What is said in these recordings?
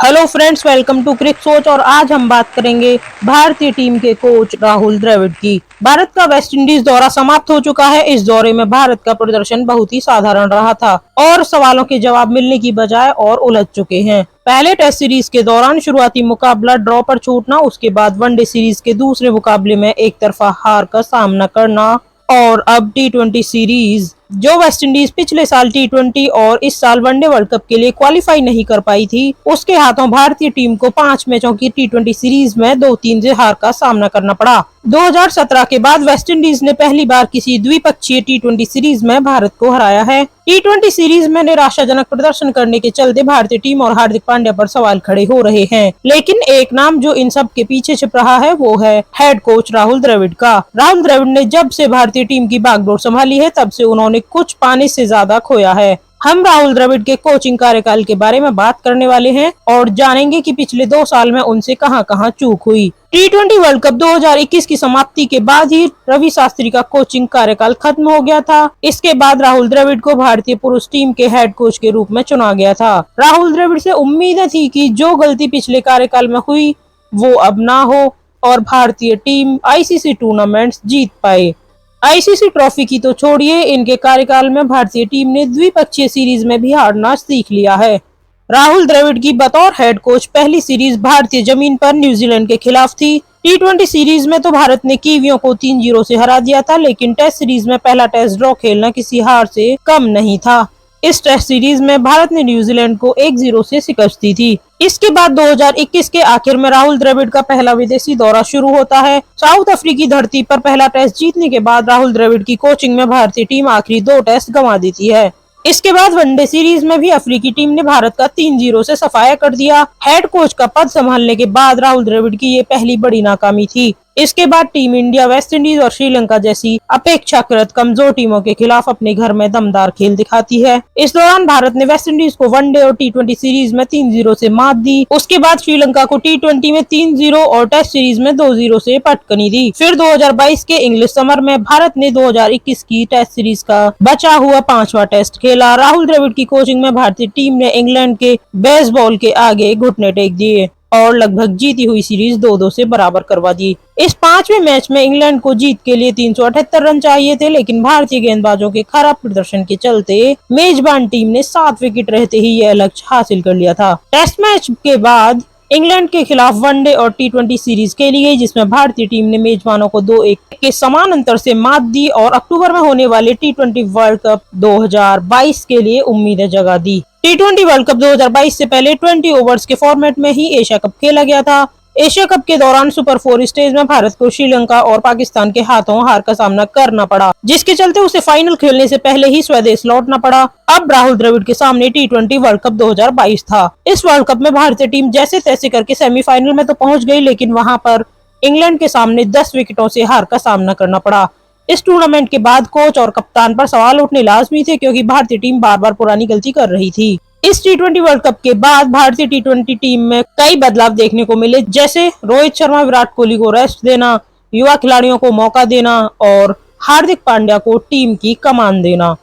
Hello friends, welcome to क्रिक सोच। और आज हम बात करेंगे भारतीय टीम के कोच राहुल द्रविड़ की। भारत का वेस्ट इंडीज दौरा समाप्त हो चुका है। इस दौरे में भारत का प्रदर्शन बहुत ही साधारण रहा था और सवालों के जवाब मिलने की बजाय और उलझ चुके हैं। पहले टेस्ट सीरीज के दौरान शुरुआती मुकाबला ड्रॉ पर छूटना, उसके बाद वनडे सीरीज के दूसरे मुकाबले में एक तरफा हार का सामना करना और अब टी20 सीरीज जो वेस्ट इंडीज पिछले साल टी20 और इस साल वनडे वर्ल्ड कप के लिए क्वालिफाई नहीं कर पाई थी, उसके हाथों भारतीय टीम को 5 मैचों की टी20 सीरीज में 2-3 से हार का सामना करना पड़ा। 2017 के बाद वेस्ट इंडीज ने पहली बार किसी द्विपक्षीय टी20 सीरीज में भारत को हराया है। टी20 सीरीज में निराशाजनक प्रदर्शन करने के चलते भारतीय टीम और हार्दिक पांड्या पर सवाल खड़े हो रहे हैं, लेकिन एक नाम जो इन सब के पीछे छिप रहा है वो है हेड कोच राहुल द्रविड़ का। राहुल द्रविड़ ने जब से भारतीय टीम की बागडोर संभाली है तब से उन्होंने कुछ पाने से ज्यादा खोया है। हम राहुल द्रविड़ के कोचिंग कार्यकाल के बारे में बात करने वाले हैं और जानेंगे कि पिछले 2 साल में उनसे कहां-कहां चूक हुई। टी20 वर्ल्ड कप 2021 की समाप्ति के बाद ही रवि शास्त्री का कोचिंग कार्यकाल खत्म हो गया था। इसके बाद राहुल द्रविड़ को भारतीय पुरुष टीम के हेड कोच के रूप में चुना गया था। राहुल द्रविड़ से उम्मीदें थी कि जो गलती पिछले कार्यकाल में हुई वो अब ना हो और भारतीय टीम आईसीसी टूर्नामेंट्स जीत पाए। आईसीसी ट्रॉफी की तो छोड़िए, इनके कार्यकाल में भारतीय टीम ने द्विपक्षीय सीरीज में भी हारना सीख लिया है। राहुल द्रविड़ की बतौर हेड कोच पहली सीरीज भारतीय जमीन पर न्यूजीलैंड के खिलाफ थी। टी20 सीरीज में तो भारत ने कीवियों को 3-0 से हरा दिया था, लेकिन टेस्ट सीरीज में पहला टेस्ट ड्रॉ खेलना किसी हार से कम नहीं था। इस टेस्ट सीरीज में भारत ने न्यूजीलैंड को 1-0 से शिकस्त दी थी। इसके बाद 2021 के आखिर में राहुल द्रविड़ का पहला विदेशी दौरा शुरू होता है। साउथ अफ्रीकी धरती पर पहला टेस्ट जीतने के बाद राहुल द्रविड़ की कोचिंग में भारतीय टीम आखिरी 2 टेस्ट गंवा देती है। इसके बाद वनडे सीरीज में भी अफ्रीकी टीम ने भारत का 3-0 से सफाया कर दिया। हेड कोच का पद संभालने के बाद राहुल द्रविड़ की ये पहली बड़ी नाकामी थी। इसके बाद टीम इंडिया वेस्ट इंडीज और श्रीलंका जैसी अपेक्षाकृत कमजोर टीमों के खिलाफ अपने घर में दमदार खेल दिखाती है। इस दौरान भारत ने वेस्ट इंडीज को वनडे और टी20 सीरीज में 3-0 से मात दी। उसके बाद श्रीलंका को टी20 में 3-0 और टेस्ट सीरीज में 2-0 से पटकनी दी। फिर 2022 के इंग्लिश समर में भारत ने 2021 की टेस्ट सीरीज का बचा हुआ 5वां टेस्ट खेला। राहुल द्रविड़ की कोचिंग में भारतीय टीम ने इंग्लैंड के बेसबॉल के आगे घुटने टेक दिए और लगभग जीती हुई सीरीज 2-2 से बराबर करवा दी। इस 5वें मैच में इंग्लैंड को जीत के लिए 378 रन चाहिए थे, लेकिन भारतीय गेंदबाजों के खराब प्रदर्शन के चलते मेजबान टीम ने 7 विकेट रहते ही यह लक्ष्य हासिल कर लिया था। टेस्ट मैच के बाद इंग्लैंड के खिलाफ वनडे और टी20 सीरीज खेली गई, जिसमें भारतीय टीम ने मेजबानों को 2-1 के समान अंतर से मात दी और अक्टूबर में होने वाले टी20 वर्ल्ड कप 2022 के लिए उम्मीदें जगा दी। टी20 वर्ल्ड कप 2022 से पहले 20 ओवर्स के फॉर्मेट में ही एशिया कप खेला गया था। एशिया कप के दौरान सुपर 4 स्टेज में भारत को श्रीलंका और पाकिस्तान के हाथों हार का सामना करना पड़ा, जिसके चलते उसे फाइनल खेलने से पहले ही स्वदेश लौटना पड़ा। अब राहुल द्रविड़ के सामने टी20 वर्ल्ड कप 2022 था। इस वर्ल्ड कप में भारतीय टीम जैसे तैसे करके सेमीफाइनल में तो पहुंच गई, लेकिन वहां पर इंग्लैंड के सामने 10 विकेटों से हार का सामना करना पड़ा। इस टूर्नामेंट के बाद कोच और कप्तान पर सवाल उठने लाजमी थे, क्योंकि भारतीय टीम बार बार पुरानी गलती कर रही थी। इस टी20 वर्ल्ड कप के बाद भारतीय टी20 टीम में कई बदलाव देखने को मिले, जैसे रोहित शर्मा विराट कोहली को रेस्ट देना, युवा खिलाड़ियों को मौका देना और हार्दिक पांड्या को टीम की कमान देना।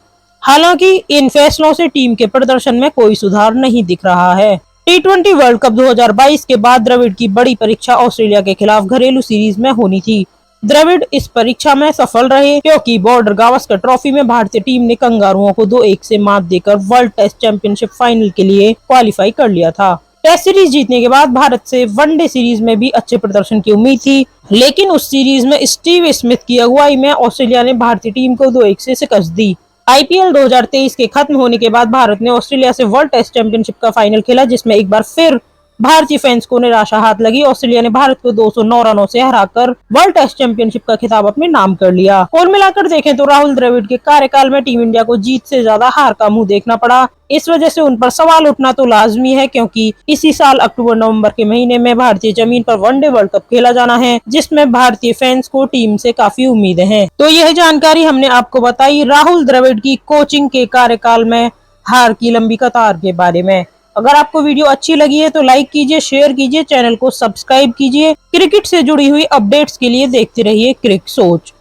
हालांकि इन फैसलों से टीम के प्रदर्शन में कोई सुधार नहीं दिख रहा है। टी20 वर्ल्ड कप 2022 के बाद द्रविड़ की बड़ी परीक्षा ऑस्ट्रेलिया के खिलाफ घरेलू सीरीज में होनी थी। द्रविड़ इस परीक्षा में सफल रहे, क्योंकि बॉर्डर गावस्कर ट्रॉफी में भारतीय टीम ने कंगारुओं को 2-1 से मात देकर वर्ल्ड टेस्ट चैंपियनशिप फाइनल के लिए क्वालिफाई कर लिया था। टेस्ट सीरीज जीतने के बाद भारत से वनडे सीरीज में भी अच्छे प्रदर्शन की उम्मीद थी, लेकिन उस सीरीज में स्टीव स्मिथ की अगुवाई में ऑस्ट्रेलिया ने भारतीय टीम को 2-1 से शिकस्त दी। आईपीएल 2023 के खत्म होने के बाद भारत ने ऑस्ट्रेलिया से वर्ल्ड टेस्ट चैंपियनशिप का फाइनल खेला, जिसमें एक बार फिर भारतीय फैंस को निराशा हाथ लगी। ऑस्ट्रेलिया ने भारत को 209 रनों से हराकर वर्ल्ड टेस्ट चैंपियनशिप का खिताब अपने नाम कर लिया। कुल मिलाकर देखें तो राहुल द्रविड़ के कार्यकाल में टीम इंडिया को जीत से ज्यादा हार का मुंह देखना पड़ा। इस वजह से उन पर सवाल उठना तो लाजमी है, क्योंकि इसी साल अक्टूबर-नवंबर के महीने में भारतीय जमीन पर वनडे वर्ल्ड कप खेला जाना है, जिसमें भारतीय फैंस को टीम से काफी उम्मीदें हैं। तो यह जानकारी हमने आपको बताई राहुल द्रविड़ की कोचिंग के कार्यकाल में हार की लंबी कतार के बारे में। अगर आपको वीडियो अच्छी लगी है तो लाइक कीजिए, शेयर कीजिए, चैनल को सब्सक्राइब कीजिए। क्रिकेट से जुड़ी हुई अपडेट्स के लिए देखते रहिए क्रिक सोच।